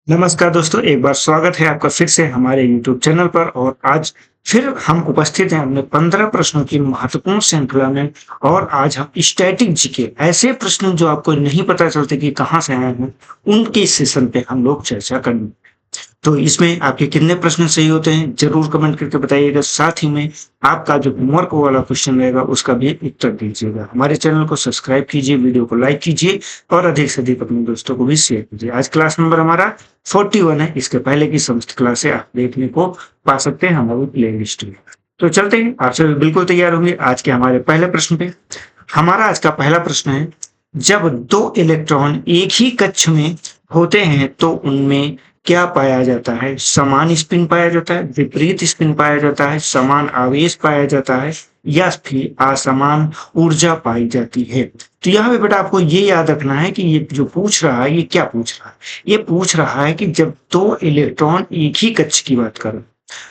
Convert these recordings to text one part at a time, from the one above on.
नमस्कार दोस्तों, एक बार स्वागत है आपका फिर से हमारे यूट्यूब चैनल पर। और आज फिर हम उपस्थित हैं अपने 15 प्रश्नों की महत्वपूर्ण श्रृंखला में। और आज हम स्टैटिक जीके, ऐसे प्रश्न जो आपको नहीं पता चलते कि कहाँ से आए हैं, उनके सेशन पे हम लोग चर्चा करेंगे। तो इसमें आपके कितने प्रश्न सही होते हैं जरूर कमेंट करके बताइएगा। साथ ही में आपका जो होमवर्क वाला क्वेश्चन रहेगा उसका भी उत्तर दीजिएगा। हमारे चैनल को सब्सक्राइब कीजिए, वीडियो को लाइक कीजिए और अधिक से अधिक अपने दोस्तों को भी शेयर कीजिए। आज क्लास नंबर हमारा 41 है। इसके पहले की समस्त क्लासें आप देखने को पा सकते हैं हमारी प्ले लिस्ट में। तो चलते हैं, आप सभी बिल्कुल तैयार होंगे आज के हमारे पहले प्रश्न पे। हमारा आज का पहला प्रश्न है, जब दो इलेक्ट्रॉन एक ही कक्ष में होते हैं तो उनमें क्या पाया जाता है? समान स्पिन पाया जाता है, विपरीत स्पिन पाया जाता है, समान आवेश पाया जाता है या फिर असमान ऊर्जा पाई जाती है? तो यहाँ पे बेटा आपको ये याद रखना है कि ये जो पूछ रहा है ये क्या पूछ रहा है। ये पूछ रहा है कि जब दो इलेक्ट्रॉन एक ही कक्ष की बात करें,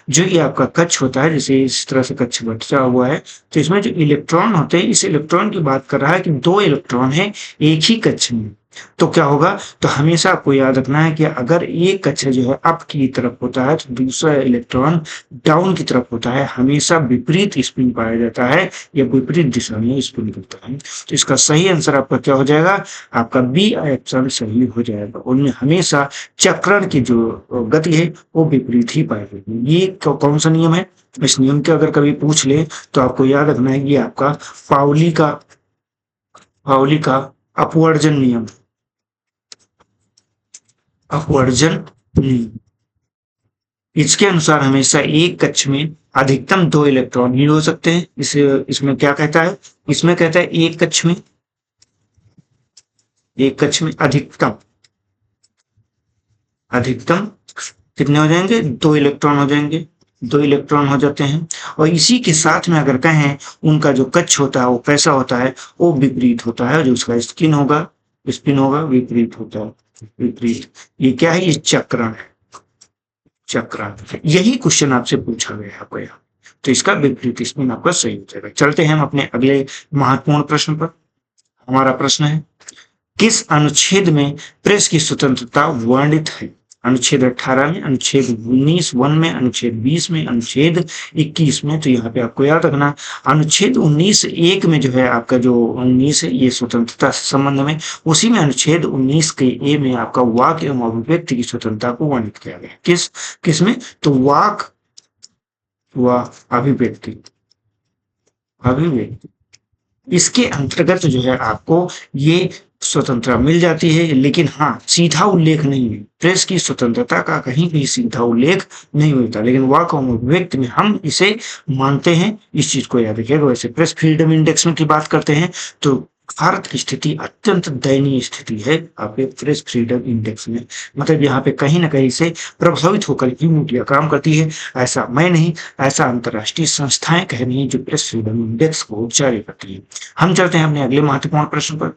जो ये आपका कक्ष होता है, जैसे इस तरह से कक्ष बचा हुआ है, तो इसमें जो इलेक्ट्रॉन होते हैं, इस इलेक्ट्रॉन की बात कर रहा है कि दो इलेक्ट्रॉन है एक ही कक्ष में। तो क्या होगा? तो हमेशा आपको याद रखना है कि अगर एक कक्ष जो है अप की तरफ होता है तो दूसरा इलेक्ट्रॉन डाउन की तरफ होता है। हमेशा विपरीत स्पिन पाया जाता है या विपरीत दिशा में स्पिन करता है। तो इसका सही आंसर आपका क्या हो जाएगा? आपका बी ऑप्शन सही हो जाएगा। उनमें हमेशा चक्रण की जो गति है वो विपरीत ही पाई जाएगी। ये कौन सा नियम है? इस नियम के अगर कभी पूछ ले तो आपको याद रखना है कि आपका पाउली का अपवर्जन नियम, अपवर्जन नियम। इसके अनुसार हमेशा एक कक्ष में अधिकतम दो इलेक्ट्रॉन ही हो सकते हैं। इसमें क्या कहता है? इसमें कहता है एक कक्ष में अधिकतम कितने हो जाएंगे? दो इलेक्ट्रॉन हो जाएंगे। दो इलेक्ट्रॉन हो जाते हैं। और इसी के साथ में अगर कहें उनका जो कक्ष होता है वो कैसा होता है? वो विपरीत होता है। जो उसका स्पिन होगा विपरीत होता है, विपरीत। ये क्या है? ये चक्रण है, चक्रण। यही क्वेश्चन आपसे पूछा गया है आपको यहाँ। तो इसका विपरीत स्पिन आपका सही हो जाएगा। चलते हैं हम अपने अगले महत्वपूर्ण प्रश्न पर। हमारा प्रश्न है, किस अनुच्छेद में प्रेस की स्वतंत्रता वर्णित है? अनुच्छेद 18 में, अनुच्छेद 19 1 में, अनुच्छेद 20 में, अनुच्छेद 21 में। तो यहाँ पे आपको याद रखना, अनुच्छेद 19 1 में जो है आपका जो 19 है ये स्वतंत्रता से संबंध में, उसी में अनुच्छेद 19 के ए में आपका वाक एवं अभिव्यक्ति की स्वतंत्रता को वर्णित किया गया। किस में? तो वाक व अभिव्यक्ति इसके अंतर्गत जो है आपको ये स्वतंत्रता मिल जाती है। लेकिन हाँ, सीधा उल्लेख नहीं है। प्रेस की स्वतंत्रता का कहीं भी सीधा उल्लेख नहीं होता, लेकिन वाक एवं अभिव्यक्ति में हम इसे मानते हैं। इस चीज को याद रखिएगा। वैसे प्रेस फ्रीडम इंडेक्स में की बात करते हैं तो भारत की स्थिति अत्यंत दयनीय स्थिति है आपके प्रेस फ्रीडम इंडेक्स में। मतलब यहाँ पे कहीं ना कहीं से प्रभावित होकर ही मीडिया काम करती है। ऐसा मैं नहीं, ऐसा अंतरराष्ट्रीय संस्थाएं कह रही हैं जो प्रेस फ्रीडम इंडेक्स को जारी करती है। हम चलते हैं अपने अगले महत्वपूर्ण प्रश्न पर।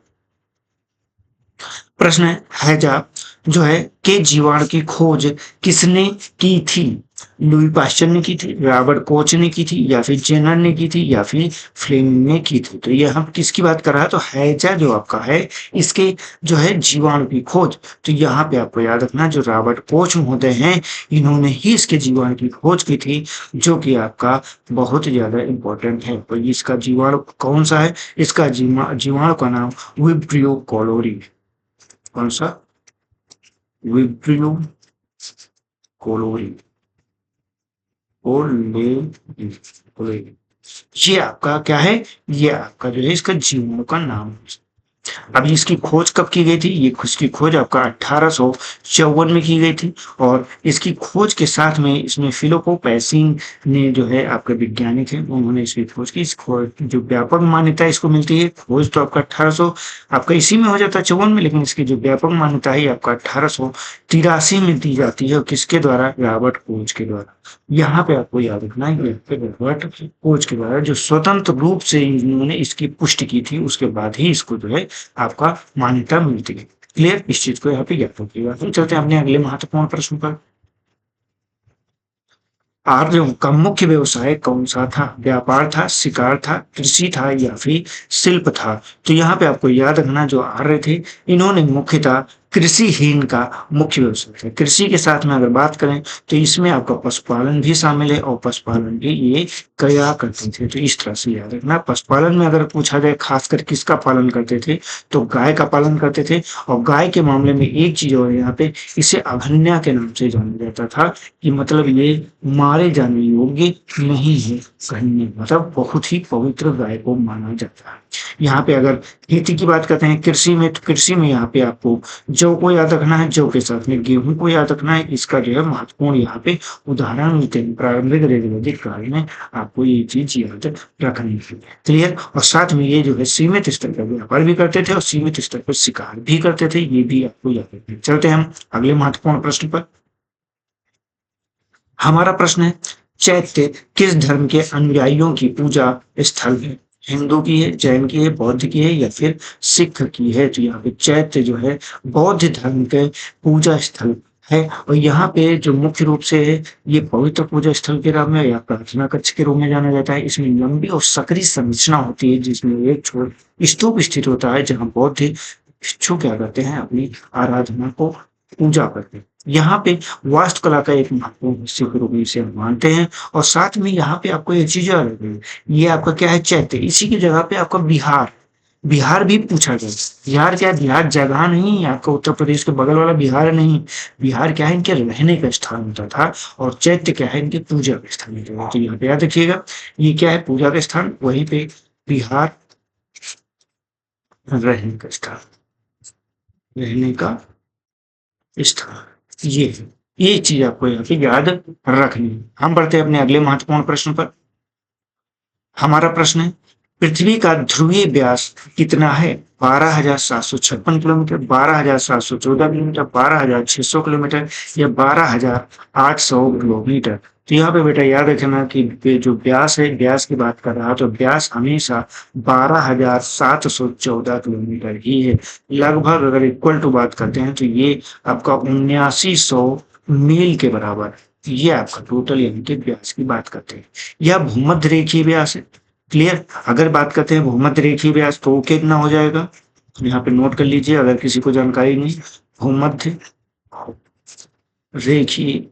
प्रश्न है, हैजा जो है के जीवाणु की खोज किसने की थी? लुई पाश्चर ने की थी, रॉबर्ट कोच ने की थी, या फिर जेनर ने की थी, या फिर फ्लेमिंग ने की थी? तो ये हम किसकी बात कर रहा है? तो हैजा जो आपका है इसके जो है जीवाणु की खोज, तो यहाँ पे आपको याद रखना जो रॉबर्ट कोच महोदय हैं इन्होंने ही इसके जीवाणु की खोज की थी, जो कि आपका बहुत ज्यादा इंपॉर्टेंट है। तो इसका जीवाणु कौन सा है? इसका जीवाणु का नाम विब्रियो कोलोरी। कौन सा? विब्रियो कोलोरी। ये आपका क्या है? ये आपका जो है इसका जीवाणु का नाम है। अभी इसकी खोज कब की गई थी? ये इसकी खोज आपका 1854 में की गई थी। और इसकी खोज के साथ में इसमें फिलिपो पैसिंग ने जो है आपके वैज्ञानिक है उन्होंने इसकी खोज की। इस खोज जो व्यापक मान्यता इसको मिलती है, खोज तो आपका 1800 आपका इसी में हो जाता है 54 में, लेकिन इसकी जो व्यापक मान्यता है आपका 1883 में दी जाती है। और किसके द्वारा? रॉबर्ट कोच के द्वारा। यहाँ पे आपको याद रखना है कि रॉबर्ट कोच के द्वारा जो स्वतंत्र रूप से इन्होंने इसकी पुष्टि की थी, उसके बाद ही इसको जो है आपका मान्यता मिलती है। क्लियर? इस चीज को यहाँ पे याद रखिएगा। तो चलते हैं अपने अगले महत्वपूर्ण प्रश्न पर। आर्यों का मुख्य व्यवसाय कौन सा था? व्यापार था, शिकार था, कृषि था, या फिर शिल्प था? तो यहाँ पे आपको याद रखना जो आर्य थे इन्होंने मुख्यतः कृषिहीन का मुख्य व्यवसाय है। कृषि के साथ में अगर बात करें तो इसमें आपका पशुपालन भी शामिल है और पशुपालन भी ये किया करते थे। तो इस तरह से याद रखना, पशुपालन में अगर पूछा जाए खासकर किसका पालन करते थे तो गाय का पालन करते थे। और गाय के मामले में एक चीज और यहाँ पे, इसे अभन्या के नाम से जाना जाता था कि मतलब ये मारे जाने योग्य नहीं है, कहीं मतलब बहुत ही पवित्र गाय को माना जाता है। यहाँ पे अगर खेती की बात करते हैं कृषि में, तो कृषि में यहाँ पे आपको जौ को याद रखना है, जौ के साथ में गेहूं को याद रखना है। इसका जो है महत्वपूर्ण यहाँ पे उदाहरण मिलते हैं प्रारंभिक वैदिक काल में, आपको ये चीज याद रखनी है। क्लियर। और साथ में ये जो है सीमित स्तर पर व्यापार भी करते थे और सीमित स्तर पर शिकार भी करते थे, ये भी आपको याद रखना है। चलते हैं हम अगले महत्वपूर्ण प्रश्न पर। हमारा प्रश्न है, चैत्य किस धर्म के अनुयायियों की पूजा स्थल है? हिंदू की है, जैन की है, बौद्ध की है या फिर सिख की है? तो यहाँ पे चैत्य जो है बौद्ध धर्म के पूजा स्थल है। और यहाँ पे जो मुख्य रूप से है ये पवित्र पूजा स्थल के रूप में या प्रार्थना कक्ष के रूप में जाना जाता है। इसमें लंबी और सक्रिय संरचना होती है जिसमें एक छोर स्तूप स्थित होता है जहाँ बौद्ध भिक्षु क्या करते हैं, अपनी आराधना को पूजा करते हैं। यहाँ पे वास्तुकला का एक महत्वपूर्ण हिस्से के रूप में इसे हम मानते हैं। और साथ में यहाँ पे आपको ये चीज याद रखनी है, ये आपका क्या है चैत्य, इसी की जगह पे आपका बिहार, बिहार भी पूछा गया। बिहार क्या है? बिहार जगह नहीं है, आपका उत्तर प्रदेश के बगल वाला बिहार नहीं। बिहार क्या है? इनके रहने का स्थान होता था। और चैत्य क्या है? इनके पूजा का स्थान होता था। तो यहाँ पे याद रखिएगा, ये क्या है? पूजा का स्थान, वहीं पे बिहार रहने का स्थान, रहने का स्थान, ये है। ये चीज आपको यहाँ पे याद रखनी है। हम बढ़ते हैं अपने अगले महत्वपूर्ण प्रश्न पर। हमारा प्रश्न है, पृथ्वी का ध्रुवीय व्यास कितना है? 12,756 किलोमीटर, 12,714 किलोमीटर, 12,600 किलोमीटर या 12,800 किलोमीटर? तो यहाँ पे बेटा याद रखना कि जो व्यास है, व्यास की बात कर रहा तो व्यास हमेशा 12,714 किलोमीटर ही है। लगभग अगर इक्वल टू बात करते हैं तो ये आपका 7900 मील के बराबर, ये आपका टोटल यानी कि व्यास की बात करते हैं। यह भूमध्य रेखीय व्यास है। क्लियर। अगर बात करते हैं भूमध्य रेखीय व्यास तो कितना हो जाएगा, यहाँ पे नोट कर लीजिए अगर किसी को जानकारी नहीं। भूमध्य रेखीय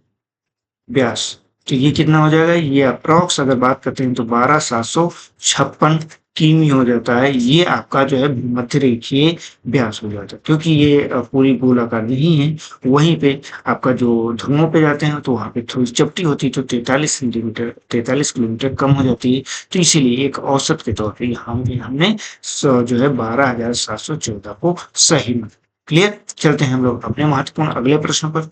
व्यास, तो ये कितना हो जाएगा, ये अप्रॉक्स अगर बात करते हैं तो 12,756 किमी हो जाता है। ये आपका जो है भूमध्य रेखीय व्यास हो जाता है, क्योंकि ये पूरी गोलाकार नहीं है। वहीं पे आपका जो ध्रुवों पे जाते हैं तो वहां पे थोड़ी चपटी होती है, तो 43 किलोमीटर कम हो जाती है। तो इसीलिए एक औसत के तौर पे हमने जो है 12,714 को सही माना। क्लियर। चलते हैं हम लोग अपने महत्वपूर्ण अगले प्रश्न पर।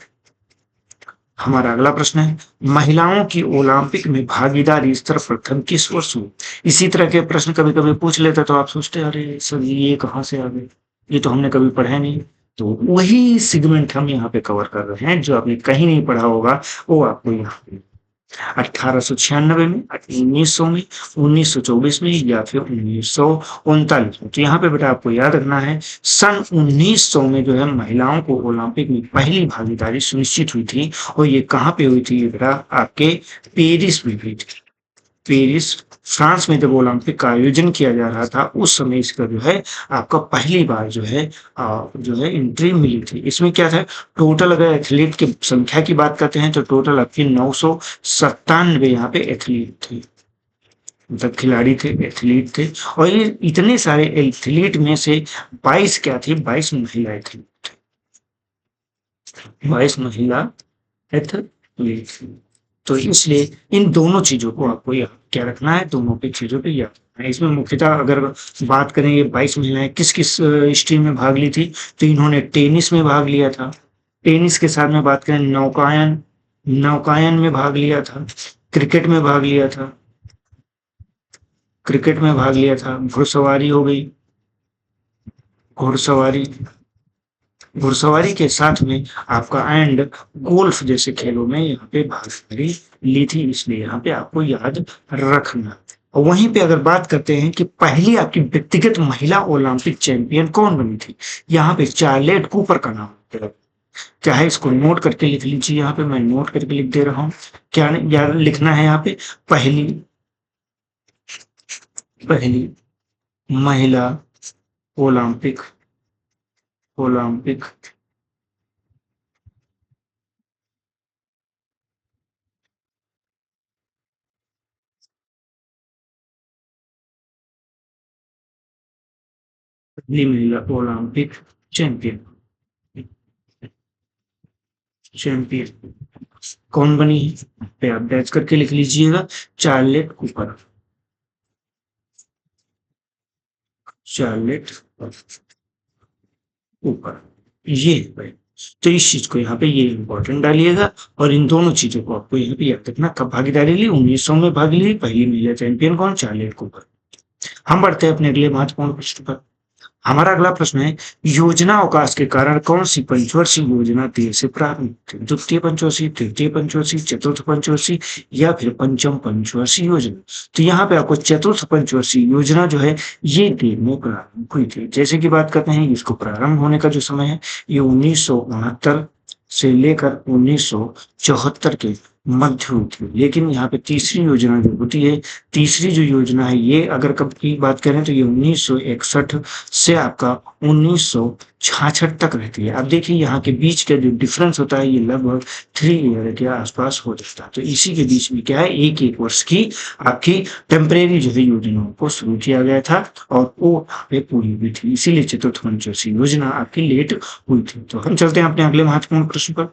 हमारा अगला प्रश्न है, महिलाओं की ओलंपिक में भागीदारी सर्वप्रथम किस वर्ष हुई? इसी तरह के प्रश्न कभी कभी पूछ लेते तो आप सोचते अरे सर ये कहाँ से आ गए, ये तो हमने कभी पढ़ा नहीं। तो वही सेगमेंट हम यहाँ पे कवर कर रहे हैं, जो आपने कहीं नहीं पढ़ा होगा वो आपको यहाँ पे 1896 में, 1900 में, 1924 में या फिर 1939 में। तो यहाँ पे बेटा आपको याद रखना है सन 1900 में जो है महिलाओं को ओलंपिक में पहली भागीदारी सुनिश्चित हुई थी। और ये कहाँ पे हुई थी बेटा, आपके पेरिस में हुई थी। पेरिस फ्रांस में जब ओलंपिक का आयोजन किया जा रहा था उस समय इसका जो है आपका पहली बार जो है एंट्री मिली थी। इसमें क्या था, टोटल अगर एथलीट की संख्या की बात करते हैं तो टोटल आपकी 997 यहाँ पे एथलीट थे, मतलब खिलाड़ी थे, एथलीट थे। और ये इतने सारे एथलीट में से 22 क्या थी, 22 महिला एथलीट थे, 22 महिला एथलीट थी। तो इसलिए इन दोनों चीजों को आपको क्या रखना है, दोनों पे चीजों पे याद रखना है। इसमें मुख्यतः अगर बात करें ये 22 महिलाएं किस किस स्ट्रीम में भाग ली थी, तो इन्होंने टेनिस में भाग लिया था। टेनिस के साथ में बात करें नौकायन, नौकायन में भाग लिया था, क्रिकेट में भाग लिया था, क्रिकेट में भाग लिया था, घुड़सवारी हो गई, घुड़सवारी, घुड़सवारी के साथ में आपका एंड गोल्फ जैसे खेलों में यहाँ पे भागीदारी ली थी। इसलिए यहाँ पे आपको याद रखना। और वहीं पे अगर बात करते हैं कि पहली आपकी व्यक्तिगत महिला ओलंपिक चैंपियन कौन बनी थी, यहाँ पे चार्लेट कूपर का नाम है। क्या है, इसको नोट करके लिख लीजिए। यहाँ पे मैं नोट करके लिख दे रहा हूँ। क्या याद लिखना है यहाँ पे, पहली पहली महिला ओलंपिक ओलंपिक पहली महिला ओलंपिक चैंपियन चैंपियन कौन बनी है पे आप डैच करके लिख लीजिएगा, चार्लेट कूपर। चार्लेट कूपर ये है। तो इस चीज को यहाँ पे ये इंपॉर्टेंट डालिएगा और इन दोनों चीजों को आपको यहाँ पे याद रखना। कब भागीदारी ली? 1900 में भाग ली। पहली महिला चैंपियन कौन? Charlotte Cooper. हम बढ़ते हैं अपने अगले महत्वपूर्ण प्रश्न पर। हमारा अगला प्रश्न है, योजना अवकाश के कारण कौन सी पंचवर्षीय योजना देर से प्रारंभ हुई? द्वितीय पंचवर्षीय, तृतीय पंचवर्षीय, चतुर्थ पंचवर्षीय या फिर पंचम पंचवर्षीय योजना? तो यहाँ पे आपको चतुर्थ पंचवर्षीय योजना जो है ये देर में प्रारंभ हुई थी। जैसे कि बात करते हैं इसको प्रारंभ होने का जो समय है ये 1969 से लेकर 1974 के मध्य हुई थी। लेकिन यहाँ पे तीसरी योजना जो होती है, तीसरी जो योजना है ये अगर कब की बात करें तो ये 1961 से आपका 1966 तक रहती है। अब देखिए यहाँ के बीच का जो डिफरेंस होता है ये लगभग 3 ईयर के आसपास हो जाता है। तो इसी के बीच में क्या है, एक वर्ष की आपकी टेम्परेरी जो है योजनाओं को शुरू किया गया था और वो यहाँ पे पूरी हुई थी। इसीलिए चतुर्थ पंचवर्षीय योजना आपकी लेट हुई थी। तो हम चलते हैं अपने अगले महत्वपूर्ण प्रश्न पर।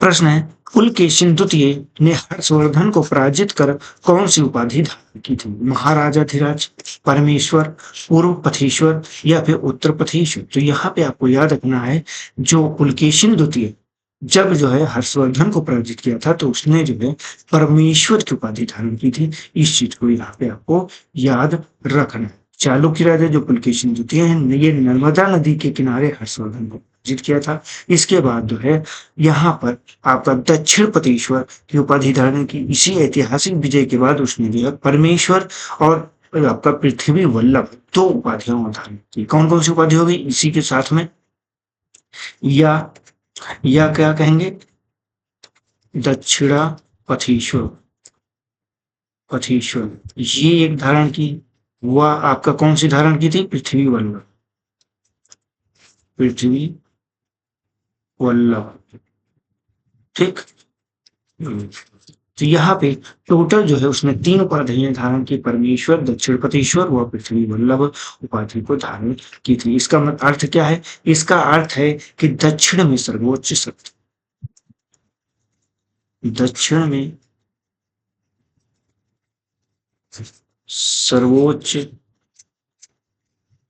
प्रश्न है, पुलकेशिन द्वितीय ने हर्षवर्धन को पराजित कर कौन सी उपाधि धारण की थी? महाराजाधिराज, परमेश्वर, पूर्व पथीश्वर या फिर उत्तर पथीश्वर? तो यहाँ पे आपको याद रखना है जो पुलकेशिन द्वितीय जब जो है हर्षवर्धन को पराजित किया था तो उसने जो है परमेश्वर की उपाधि धारण की थी। इस चीज को यहाँ पे आपको याद रखना है। चालुक्य राजा जो पुलकेशिन द्वितीय है ये नर्मदा नदी के किनारे हर्षवर्धन को पराजित किया था। इसके बाद जो है यहाँ पर आपका दक्षिण पथीश्वर की उपाधि धारण की। इसी ऐतिहासिक विजय के बाद उसने जो है परमेश्वर और आपका पृथ्वी वल्लभ 2 उपाधियां धारण की। कौन कौन सी उपाधि होगी इसी के साथ में? या क्या कहेंगे? दक्षिणा पथीश्वर, पथीश्वर ये एक धारण की। वह आपका कौन सी धारण की थी? पृथ्वी वल्लभ, पृथ्वी वल्लभ। ठीक, तो यहाँ पे टोटल जो है उसने 3 उपाधियां धारण की, परमेश्वर, दक्षिण पथीश्वर व पृथ्वी वल्लभ उपाधि को धारण की थी। इसका अर्थ क्या है? इसका अर्थ है कि दक्षिण में सर्वोच्च शक्ति, दक्षिण में सर्वोच्च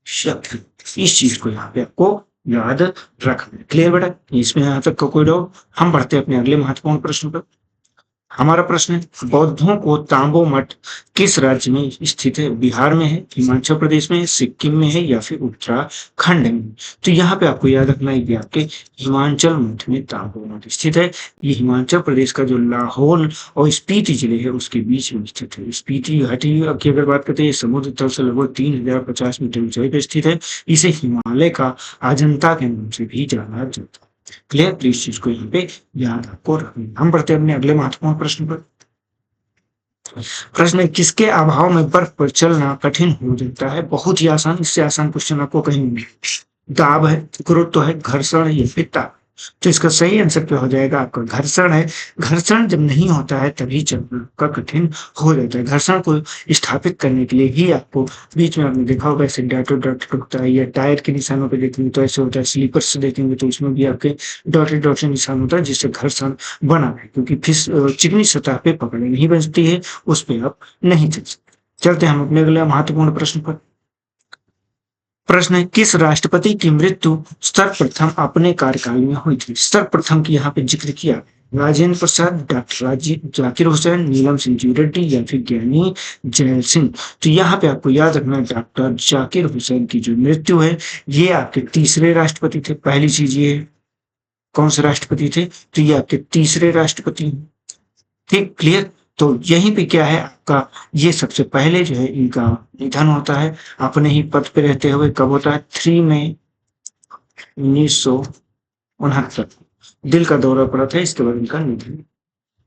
शक्ति। इस चीज को यहाँ पे आपको याद रखना। क्लियर बेटा? इसमें यहाँ तक का कोई डाउट? हम बढ़ते हैं अपने अगले महत्वपूर्ण प्रश्न पर। हमारा प्रश्न है, बौद्धों को तांबो मठ किस राज्य में स्थित है? बिहार में है, हिमाचल प्रदेश में है, सिक्किम में है या फिर उत्तराखंड में? तो यहाँ पे आपको याद रखना है कि आपके हिमाचल मठ में तांबो मठ स्थित है। ये हिमाचल प्रदेश का जो लाहौल और स्पीति जिले है उसके बीच में स्थित है। स्पीति घाटी की अगर बात करते हैं समुद्र तल से लगभग 3050 मीटर ऊंचाई पर स्थित है। इसे हिमालय का अजंता के नाम से भी जाना जाता है। क्लियर? तो इस चीज को यहाँ पे याद आपको रखना। हम बढ़ते हैं अपने अगले महत्वपूर्ण प्रश्न पर। प्रश्न है, किसके अभाव में बर्फ पर चलना कठिन हो जाता है? बहुत ही आसान, इससे आसान क्वेश्चन आपको कहीं नहीं। दाब है, गुरुत्व है, घर्षण है या फिर ताप? तो इसका सही आंसर क्या हो जाएगा आपका? घर्षण है। घर्षण जब नहीं होता है तभी चलना का कठिन हो जाता है। घर्षण को स्थापित करने के लिए ही आपको बीच में आपने देखा होगा ऐसे डॉटेड डॉटेड होता है, या टायर के निशानों पे देखेंगे तो ऐसे होता है, स्लीपर्स से देखेंगे तो इसमें भी आपके डॉटेड डॉटेड निशान होता है जिससे घर्षण बना है, क्योंकि फिर चिकनी सतह पे पकड़ नहीं बचती है, उस पर आप नहीं चल सकते। चलते हम अपने अगले महत्वपूर्ण प्रश्न पर। प्रश्न है, किस राष्ट्रपति की मृत्यु सर्वप्रथम अपने कार्यकाल में हुई थी? सर्वप्रथम की यहाँ पे जिक्र किया, राजेंद्र प्रसाद, डॉक्टर जाकिर हुसैन, नीलम सिंह रेड्डी या फिर ज्ञानी जैल सिंह? तो यहाँ पे आपको याद रखना डॉक्टर जाकिर हुसैन की जो मृत्यु है ये आपके तीसरे राष्ट्रपति थे। पहली चीज ये कौन से राष्ट्रपति थे? तो ये आपके तीसरे राष्ट्रपति। ठीक, क्लियर? तो यहीं पे क्या है आपका, ये सबसे पहले जो है इनका निधन होता है अपने ही पद पे रहते हुए। कब होता है? 3 मई 1969 दिल का दौरा पड़ा था, इसके बाद इनका निधन।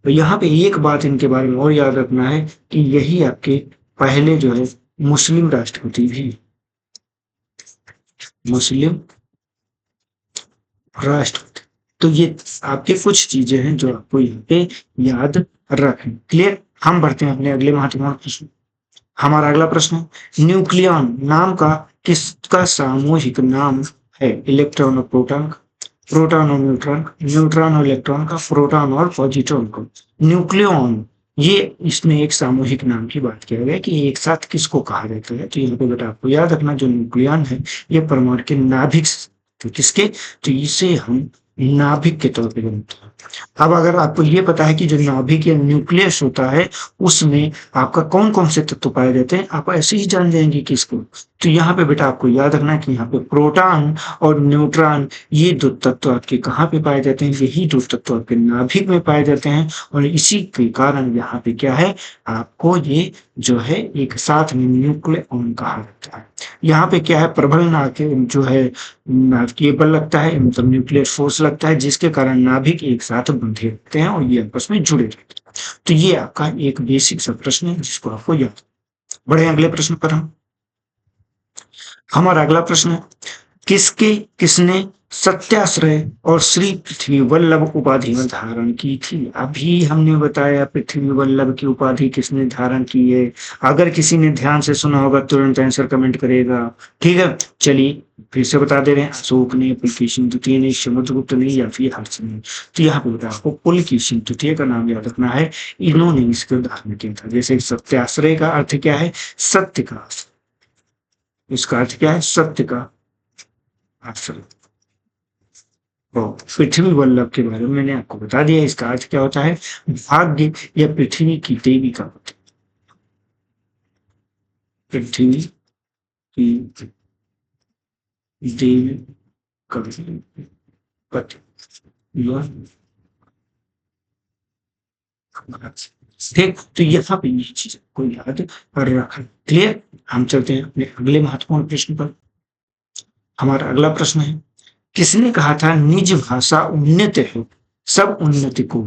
तो यहाँ पे एक बात इनके बारे में और याद रखना है कि यही आपके पहले जो है मुस्लिम राष्ट्रपति भी, मुस्लिम राष्ट्रपति। तो ये आपके कुछ चीजें हैं जो आपको यहाँ पे याद रखें। क्लियर? हम बढ़ते हैं अपने अगले महत्वपूर्ण प्रश्न। हमारा अगला प्रश्न, न्यूक्लियन नाम का किसका सामूहिक नाम है? इलेक्ट्रॉन और प्रोटॉन, प्रोटॉन और न्यूट्रॉन, न्यूट्रॉन और इलेक्ट्रॉन का, प्रोटॉन और पॉजिट्रॉन को। न्यूक्लियॉन, ये इसमें एक सामूहिक नाम की बात किया गया कि एक साथ किसको कहा जाता है। तो यहाँ पे बेटा आपको याद रखना, जो न्यूक्लियॉन है ये परमाणु के नाभिक, तो किसके, तो इसे हम नाभिक के तौर पे जानते हैं। अब अगर आपको ये पता है कि जो नाभिक या न्यूक्लियस होता है उसमें आपका कौन कौन से तत्व पाए जाते हैं, आप ऐसे ही जान जाएंगे कि इसको। तो यहाँ पे बेटा आपको याद रखना है कि यहाँ पे प्रोटॉन और न्यूट्रॉन, ये दो तत्व आपके कहाँ पे पाए जाते हैं, यही दो तत्व आपके नाभिक में पाए जाते हैं। और इसी के कारण यहाँ पे क्या है, आपको ये जो है एक साथ में न्यूक्लियॉन कहा जाता है। यहाँ पे क्या है, प्रबल जो है नाभिकीय बल लगता है, मतलब न्यूक्लियर फोर्स लगता है, जिसके कारण नाभिक एक साथ बंधे रहते हैं और ये आपस में जुड़े रहते हैं। तो ये आपका एक बेसिक सा प्रश्न है जिसको आपको याद। बढ़े अगले प्रश्न पर हम। हमारा अगला प्रश्न है, किसने सत्याश्रय और श्री पृथ्वी वल्लभ उपाधि धारण की थी? अभी हमने बताया पृथ्वी वल्लभ की उपाधि किसने धारण की है। अगर किसी ने ध्यान से सुना होगा तुरंत आंसर कमेंट करेगा। ठीक है, चलिए फिर से बता दे रहे हैं, अशोक ने, पुलकेशिन द्वितीय ने, समुद्रगुप्त ने या फिर हर्ष ने। तो यहाँ पे बता, आपको पुलकेशिन द्वितीय का नाम याद रखना है, इन्होंने इसको धारण किया था। जैसे सत्याश्रय का अर्थ क्या है, सत्य का, इसका अर्थ क्या है, सत्य का आश्रय। पृथ्वी वल्लभ के बारे में मैंने आपको बता दिया, इसका अर्थ क्या होता है, भाग्य या पृथ्वी की देवी का पति। पृथ्वी की देवी का पति, ठीक। तो यहाँ पे ये चीज को याद रखना। क्लियर, हम चलते हैं अपने अगले महत्वपूर्ण प्रश्न पर। हमारा अगला प्रश्न है, किसने कहा था निज भाषा उन्नत है सब उन्नति को?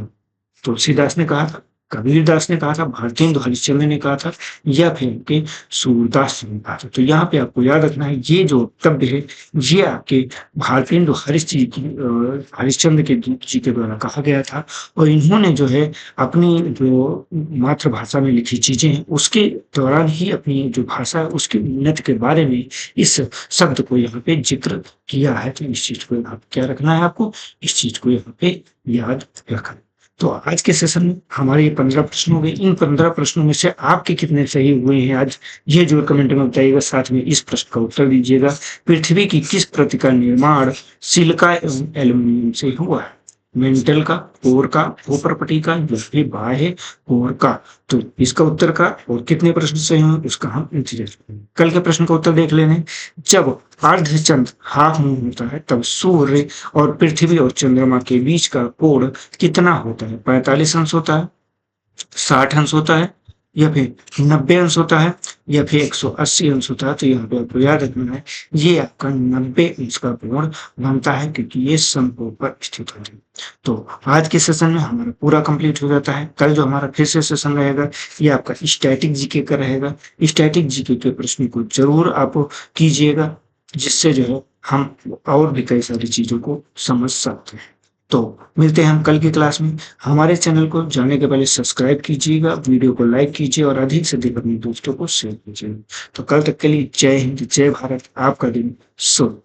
तुलसीदास ने कहा था, कबीरदास ने कहा था, भारतेंदु हरिश्चंद्र ने कहा था, या फिर आपके सूरदास ने कहा था? तो यहाँ पे आपको याद रखना है, ये जो वक्तव्य है ये आपके भारतेंदु हरिश्चंद्र जी के द्वारा कहा गया था। और इन्होंने जो है अपनी जो मातृभाषा में लिखी चीजें हैं उसके दौरान ही अपनी जो भाषा है उसकी उन्नति के बारे में इस शब्द को यहाँ पे जिक्र किया है। तो इस चीज को यहाँ क्या रखना है आपको, इस चीज को यहाँ पे याद रखना। तो आज के सेशन में हमारे ये 15 प्रश्न हो गए। इन 15 प्रश्नों में से आपके कितने सही हुए हैं आज ये जो कमेंट में बताइएगा। साथ में इस प्रश्न का उत्तर दीजिएगा, पृथ्वी की किस प्रति का निर्माण सिलिका एवं एल्यूमिनियम से हुआ है? मेंटल का, कोर का, ऊपरपटी का या फिर बाह्य कोर का? तो इसका उत्तर का और कितने प्रश्न सही हों उसका हम इंतजार करेंगे। कल के प्रश्न का उत्तर देख लेने। जब अर्धचंद्र हाफ मून होता है तब सूर्य और पृथ्वी और चंद्रमा के बीच का कोण कितना होता है? 45 अंश होता है, 60 अंश होता है, या फिर 90 अंश होता है, या फिर 180 अंश होता है? तो यहाँ पे आपको याद रखना है ये आपका 90 अंश का कोण बनता है क्योंकि ये समकोण पर स्थित होता है। तो आज के सेशन में हमारा पूरा कंप्लीट हो जाता है। कल जो हमारा फिर से सेशन रहेगा ये आपका स्टैटिक जीके का रहेगा। स्टैटिक जीके के प्रश्न को जरूर आप कीजिएगा, जिससे जो है हम और भी कई सारी चीजों को समझ सकते हैं। तो मिलते हैं हम कल की क्लास में। हमारे चैनल को जाने के पहले सब्सक्राइब कीजिएगा, वीडियो को लाइक कीजिए और अधिक से अधिक अपने दोस्तों को शेयर कीजिए। तो कल तक के लिए जय हिंद, जय भारत, आपका दिन शुभ।